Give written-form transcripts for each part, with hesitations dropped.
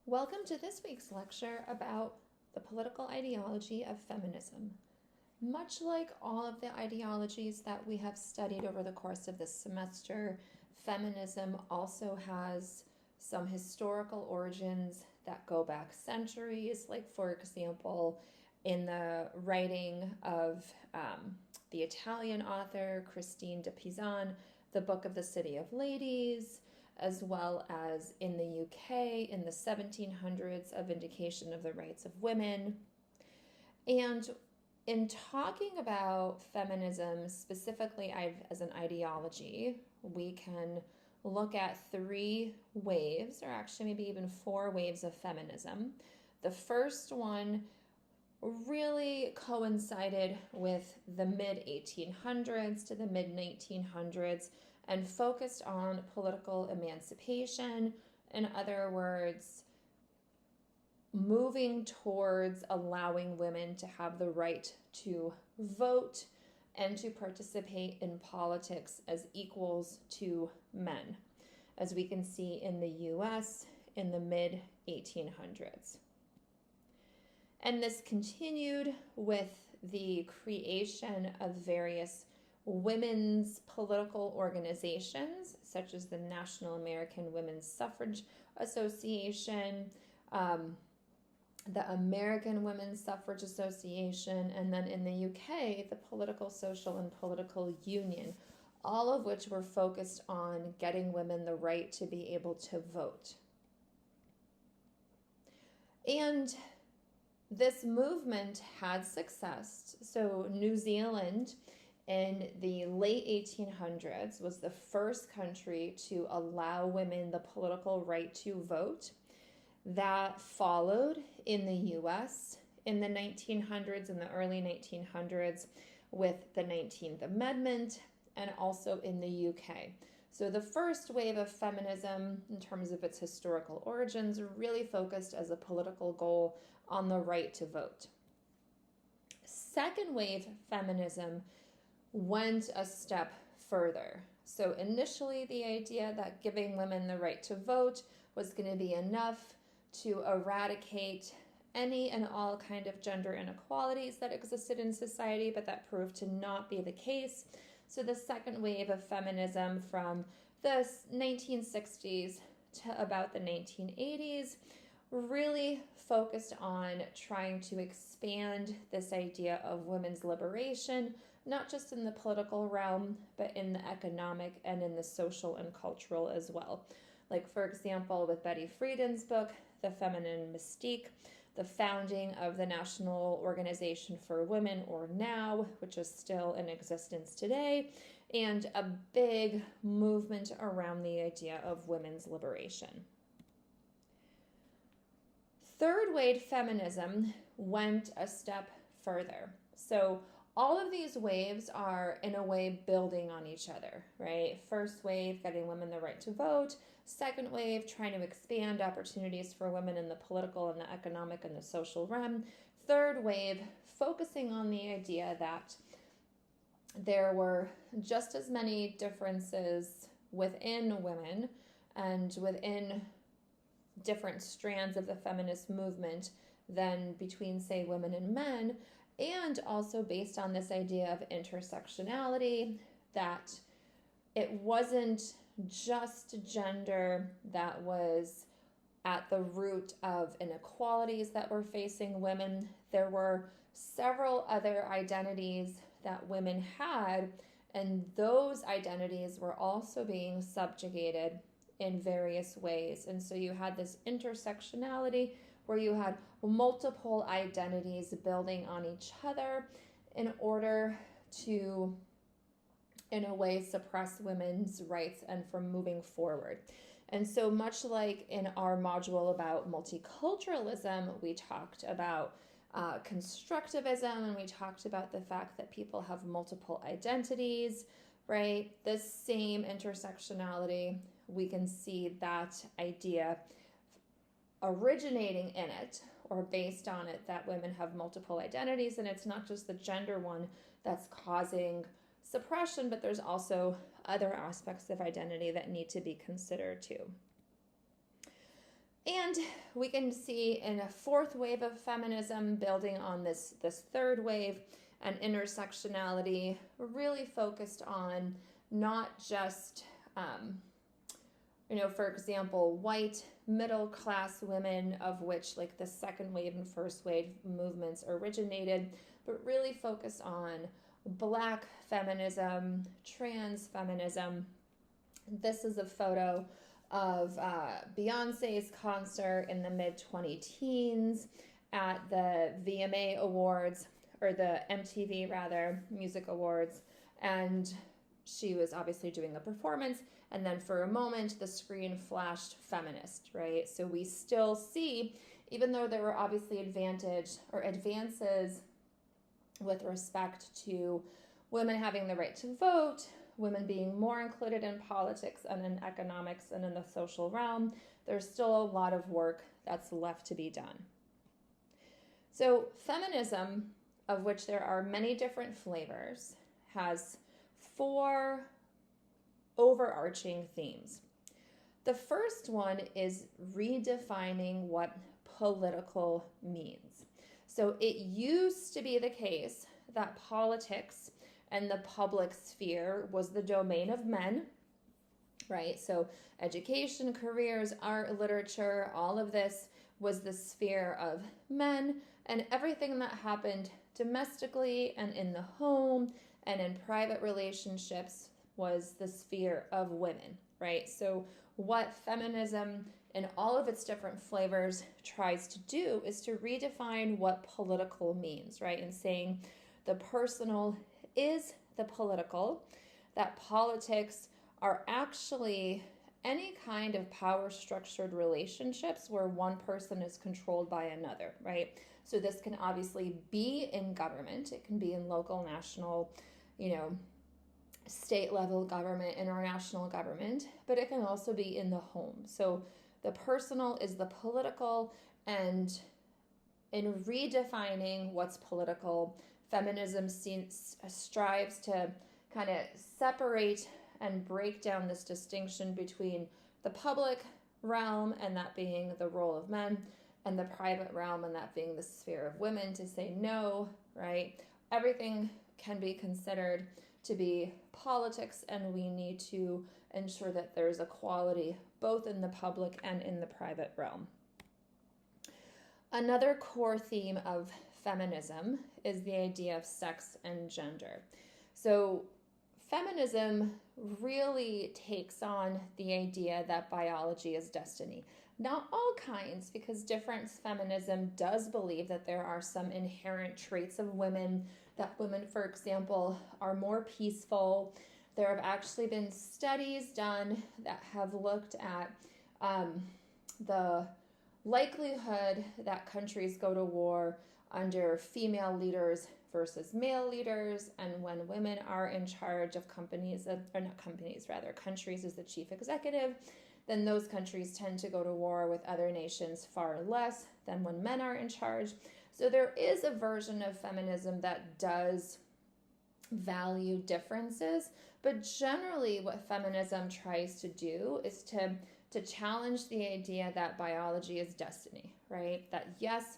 Welcome to this week's lecture about the political ideology of feminism. Much like all of the ideologies that we have studied over the course of this semester, feminism also has some historical origins that go back centuries, like, for example, in the writing of the Italian author Christine de Pizan, the Book of the City of Ladies, as well as in the UK in the 1700s, a vindication of the rights of women. And in talking about feminism specifically as an ideology, we can look at three waves, or actually maybe even four waves of feminism. The first one really coincided with the mid 1800s to the mid 1900s and focused on political emancipation. In other words, moving towards allowing women to have the right to vote and to participate in politics as equals to men, as we can see in the US in the mid 1800s. And this continued with the creation of various women's political organizations, such as the National American Women's Suffrage Association, the American Women's Suffrage Association, and then in the UK, the Political, Social, and Political Union, all of which were focused on getting women the right to be able to vote. And this movement had success. So New Zealand in the late 1800s was the first country to allow women the political right to vote. That followed in the US in the 1900s, in the early 1900s, with the 19th Amendment, and also in the UK. So the first wave of feminism, in terms of its historical origins, really focused as a political goal on the right to vote. Second wave feminism went a step further. So initially, the idea that giving women the right to vote was going to be enough to eradicate any and all kind of gender inequalities that existed in society, but that proved to not be the case. So the second wave of feminism from the 1960s to about the 1980s really focused on trying to expand this idea of women's liberation, not just in the political realm, but in the economic and in the social and cultural as well. Like, for example, with Betty Friedan's book, The Feminine Mystique, the founding of the National Organization for Women, or NOW, which is still in existence today, and a big movement around the idea of women's liberation. Third wave feminism went a step further. So all of these waves are, in a way, building on each other, right? First wave, getting women the right to vote. Second wave, trying to expand opportunities for women in the political and the economic and the social realm. Third wave, focusing on the idea that there were just as many differences within women and within different strands of the feminist movement than between, say, women and men, and also based on this idea of intersectionality, that it wasn't just gender that was at the root of inequalities that were facing women. There were several other identities that women had, and those identities were also being subjugated in various ways. And so you had this intersectionality where you had multiple identities building on each other in order to, in a way, suppress women's rights and from moving forward. And so much like in our module about multiculturalism, we talked about constructivism, and we talked about the fact that people have multiple identities, right? This same intersectionality, we can see that idea originating in it, or based on it, that women have multiple identities, and it's not just the gender one that's causing suppression, but there's also other aspects of identity that need to be considered too. And we can see in a fourth wave of feminism, building on this third wave, and intersectionality, really focused on not just, for example, white middle class women, of which like the second wave and first wave movements originated, but really focused on Black feminism, trans feminism. This is a photo of Beyonce's concert in the mid-2010s at the VMA Awards, or the MTV rather, Music Awards, and she was obviously doing a performance, and then for a moment the screen flashed feminist, right? So we still see, even though there were obviously advances with respect to women having the right to vote, women being more included in politics and in economics and in the social realm, there's still a lot of work that's left to be done. So feminism, of which there are many different flavors, has 4 overarching themes. The first one is redefining what political means. So it used to be the case that politics and the public sphere was the domain of men, right? So education, careers, art, literature, all of this was the sphere of men, and everything that happened domestically and in the home and in private relationships was the sphere of women, right? So what feminism in all of its different flavors tries to do is to redefine what political means, right? And saying the personal is the political, that politics are actually any kind of power structured relationships where one person is controlled by another, right? So this can obviously be in government, it can be in local, national, state level government, international government, but it can also be in the home. So the personal is the political, and in redefining what's political, feminism strives to kind of separate and break down this distinction between the public realm, and that being the role of men, and the private realm, and that being the sphere of women, to say no, right? Everything can be considered to be politics, and we need to ensure that there's equality both in the public and in the private realm. Another core theme of feminism is the idea of sex and gender. So feminism really takes on the idea that biology is destiny. Not all kinds, because different feminism does believe that there are some inherent traits of women, that women, for example, are more peaceful. There have actually been studies done that have looked at the likelihood that countries go to war under female leaders versus male leaders, and when women are in charge of countries as the chief executive, then those countries tend to go to war with other nations far less than when men are in charge. So there is a version of feminism that does value differences, but generally what feminism tries to do is to challenge the idea that biology is destiny, right? That yes,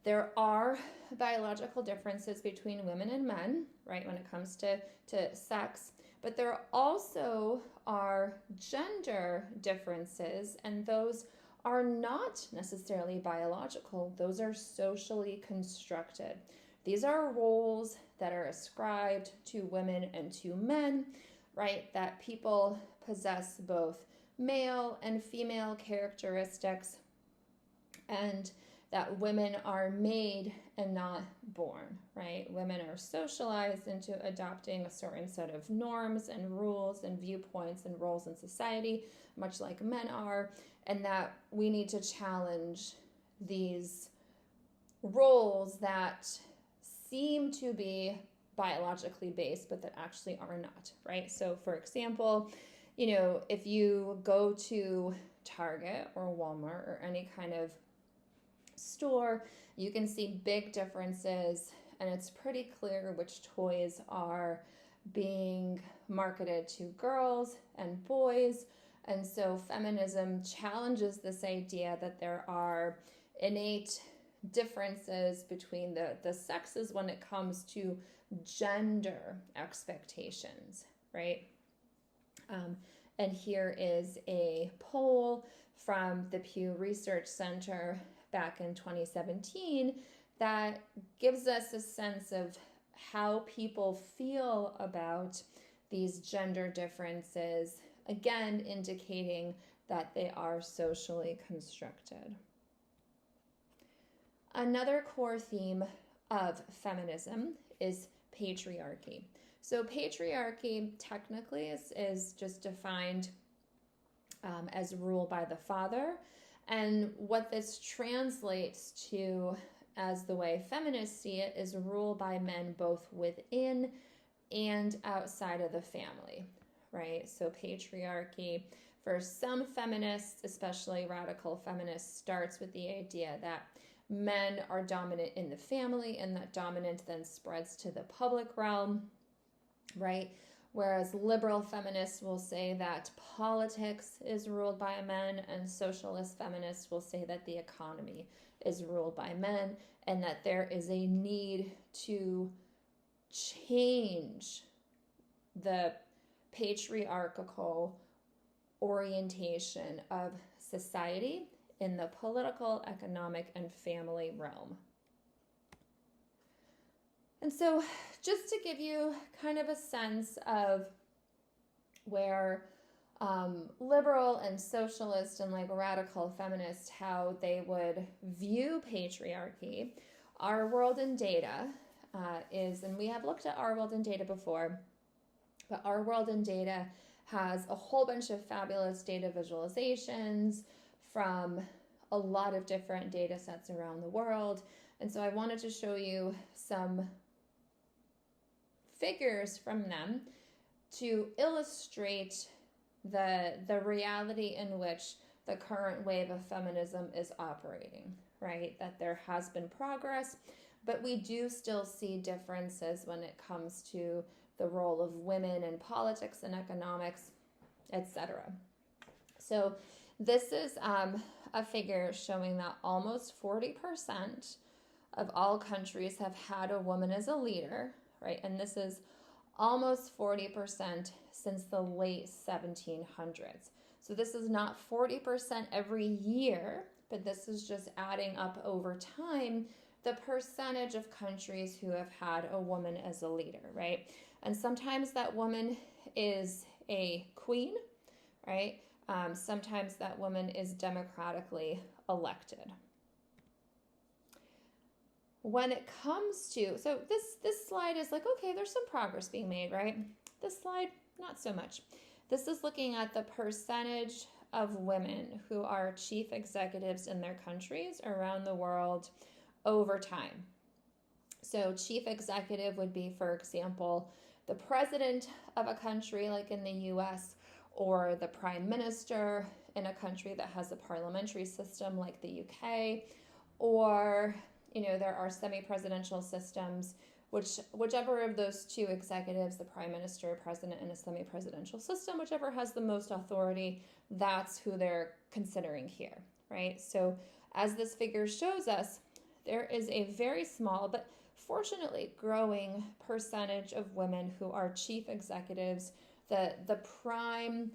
there are biological differences between women and men, right, when it comes to sex, but there also are gender differences, and those are not necessarily biological. Those are socially constructed. These are roles that are ascribed to women and to men, right, that people possess both male and female characteristics, and that women are made and not born, right? Women are socialized into adopting a certain set of norms and rules and viewpoints and roles in society, much like men are, and that we need to challenge these roles that seem to be biologically based, but that actually are not, right? So for example, if you go to Target or Walmart or any kind of store, you can see big differences, and it's pretty clear which toys are being marketed to girls and boys, And so feminism challenges this idea that there are innate differences between the sexes when it comes to gender expectations, right? And here is a poll from the Pew Research Center back in 2017 that gives us a sense of how people feel about these gender differences, again, indicating that they are socially constructed. Another core theme of feminism is patriarchy. So patriarchy technically is just defined as rule by the father. And what this translates to, as the way feminists see it, is rule by men both within and outside of the family, right? So patriarchy, for some feminists, especially radical feminists, starts with the idea that men are dominant in the family, and that dominance then spreads to the public realm, right? Whereas liberal feminists will say that politics is ruled by men, and socialist feminists will say that the economy is ruled by men, and that there is a need to change the patriarchal orientation of society in the political, economic, and family realm. And so just to give you kind of a sense of where liberal and socialist and like radical feminists, how they would view patriarchy, Our World in Data is, and we have looked at Our World in Data before, but Our World in Data has a whole bunch of fabulous data visualizations from a lot of different data sets around the world. And so I wanted to show you some figures from them to illustrate the reality in which the current wave of feminism is operating, right? That there has been progress, but we do still see differences when it comes to the role of women in politics and economics, etc. So this is a figure showing that almost 40% of all countries have had a woman as a leader, right? And this is almost 40% since the late 1700s. So this is not 40% every year, but this is just adding up over time the percentage of countries who have had a woman as a leader, right? And sometimes that woman is a queen, right? Sometimes that woman is democratically elected. When it comes to, so this slide is like, okay, there's some progress being made, right? This slide, not so much. This is looking at the percentage of women who are chief executives in their countries around the world over time. So chief executive would be, for example, the president of a country like in the US, or the prime minister in a country that has a parliamentary system like the UK, or, you know, there are semi-presidential systems, whichever of those two executives, the prime minister, president in a semi-presidential system, whichever has the most authority, that's who they're considering here, right? So as this figure shows us, there is a very small, but fortunately growing percentage of women who are chief executives, the prime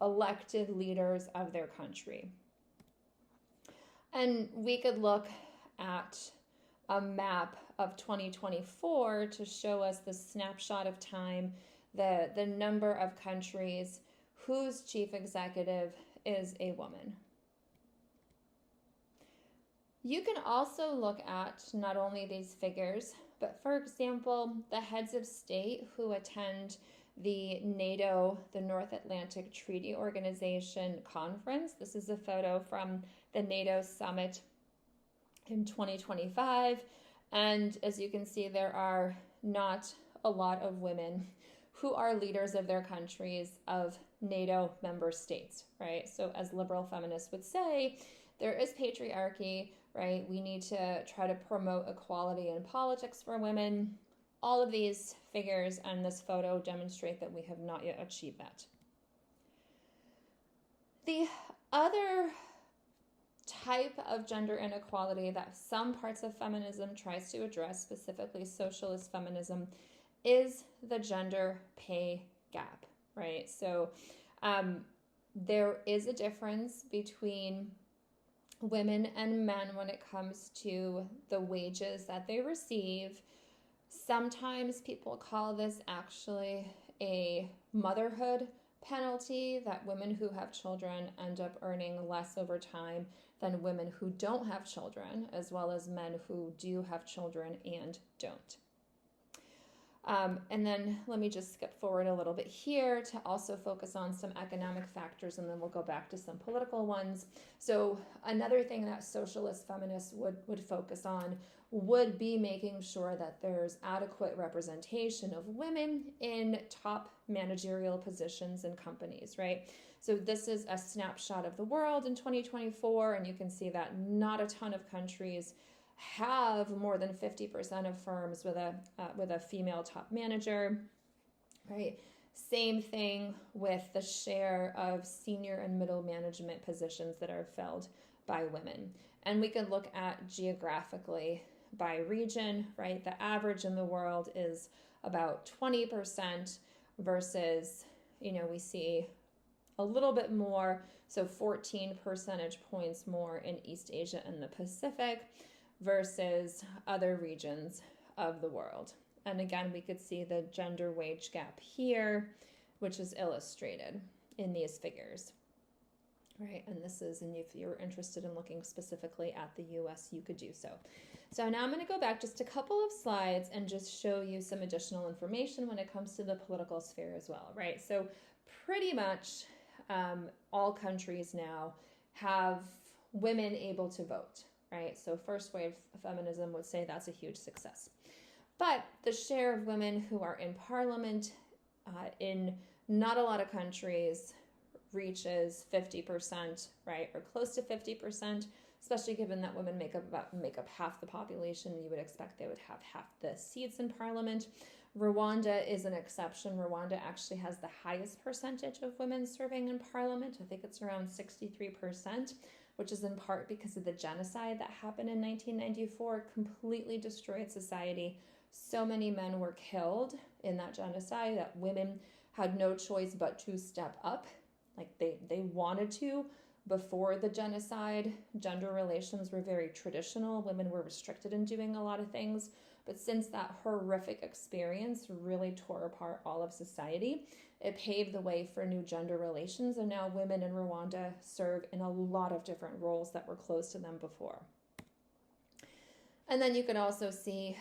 elected leaders of their country. And we could look at a map of 2024 to show us the snapshot of time, the number of countries whose chief executive is a woman. You can also look at not only these figures, but for example, the heads of state who attend the NATO, the North Atlantic Treaty Organization conference. This is a photo from the NATO summit in 2025. And as you can see, there are not a lot of women who are leaders of their countries, of NATO member states, right? So as liberal feminists would say, there is patriarchy, right? We need to try to promote equality in politics for women. All of these figures and this photo demonstrate that we have not yet achieved that. The other type of gender inequality that some parts of feminism tries to address, specifically socialist feminism, is the gender pay gap, right? So there is a difference between women and men when it comes to the wages that they receive. Sometimes people call this actually a motherhood penalty, that women who have children end up earning less over time than women who don't have children, as well as men who do have children and don't. And then let me just skip forward a little bit here to also focus on some economic factors, and then we'll go back to some political ones. So another thing that socialist feminists would focus on would be making sure that there's adequate representation of women in top managerial positions in companies, right? So this is a snapshot of the world in 2024, and you can see that not a ton of countries have more than 50% of firms with a female top manager, right? Same thing with the share of senior and middle management positions that are filled by women. And we can look at geographically by region, right? The average in the world is about 20% versus, we see a little bit more, so 14 percentage points more in East Asia and the Pacific versus other regions of the world. And again, we could see the gender wage gap here, which is illustrated in these figures, right? And this is, and if you're interested in looking specifically at the US, you could do so. So now I'm going to go back just a couple of slides and just show you some additional information when it comes to the political sphere as well, right? So pretty much all countries now have women able to vote, right? So first wave feminism would say that's a huge success. But the share of women who are in parliament in not a lot of countries reaches 50%, right? Or close to 50%, especially given that women make up half the population. You would expect they would have half the seats in parliament. Rwanda is an exception. Rwanda actually has the highest percentage of women serving in parliament. I think it's around 63%. Which is in part because of the genocide that happened in 1994. It completely destroyed society. So many men were killed in that genocide that women had no choice but to step up. Like they wanted to. Before the genocide, gender relations were very traditional. Women were restricted in doing a lot of things. But since that horrific experience really tore apart all of society, it paved the way for new gender relations, and now women in Rwanda serve in a lot of different roles that were closed to them before. And then you can also see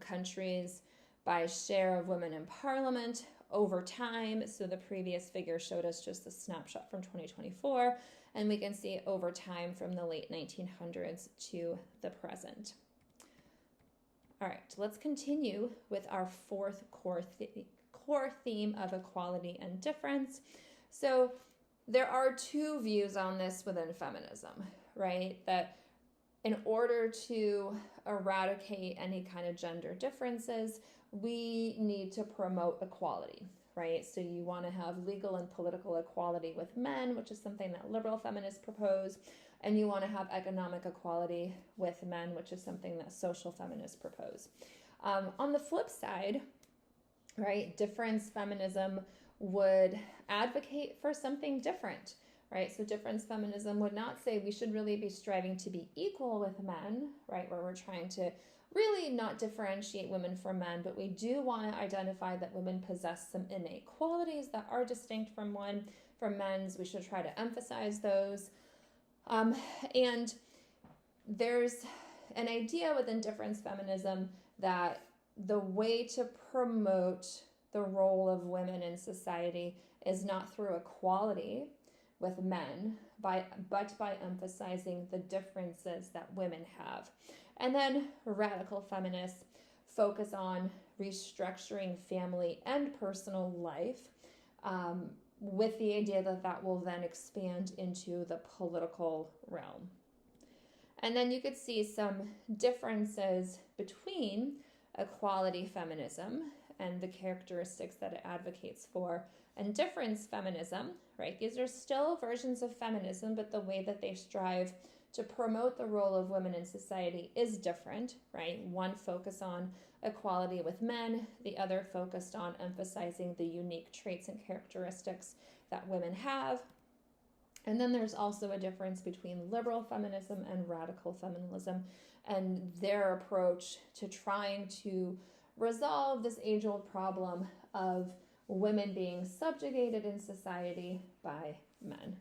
countries by share of women in parliament over time. So the previous figure showed us just a snapshot from 2024, and we can see over time from the late 1900s to the present. All right, let's continue with our fourth core theme of equality and difference. So there are two views on this within feminism, right? That in order to eradicate any kind of gender differences, we need to promote equality, right? So you want to have legal and political equality with men, which is something that liberal feminists propose. And you want to have economic equality with men, which is something that social feminists propose. On the flip side, right, difference feminism would advocate for something different, right? So difference feminism would not say we should really be striving to be equal with men, right, where we're trying to really not differentiate women from men, but we do want to identify that women possess some innate qualities that are distinct from men's. We should try to emphasize those. And there's an idea within difference feminism that the way to promote the role of women in society is not through equality with men, but by emphasizing the differences that women have. And then radical feminists focus on restructuring family and personal life, with the idea that that will then expand into the political realm. And then you could see some differences between equality feminism and the characteristics that it advocates for, And difference feminism, right? These are still versions of feminism, but the way that they strive to promote the role of women in society is different, right? One focused on equality with men, the other focused on emphasizing the unique traits and characteristics that women have. And then there's also a difference between liberal feminism and radical feminism and their approach to trying to resolve this age-old problem of women being subjugated in society by men.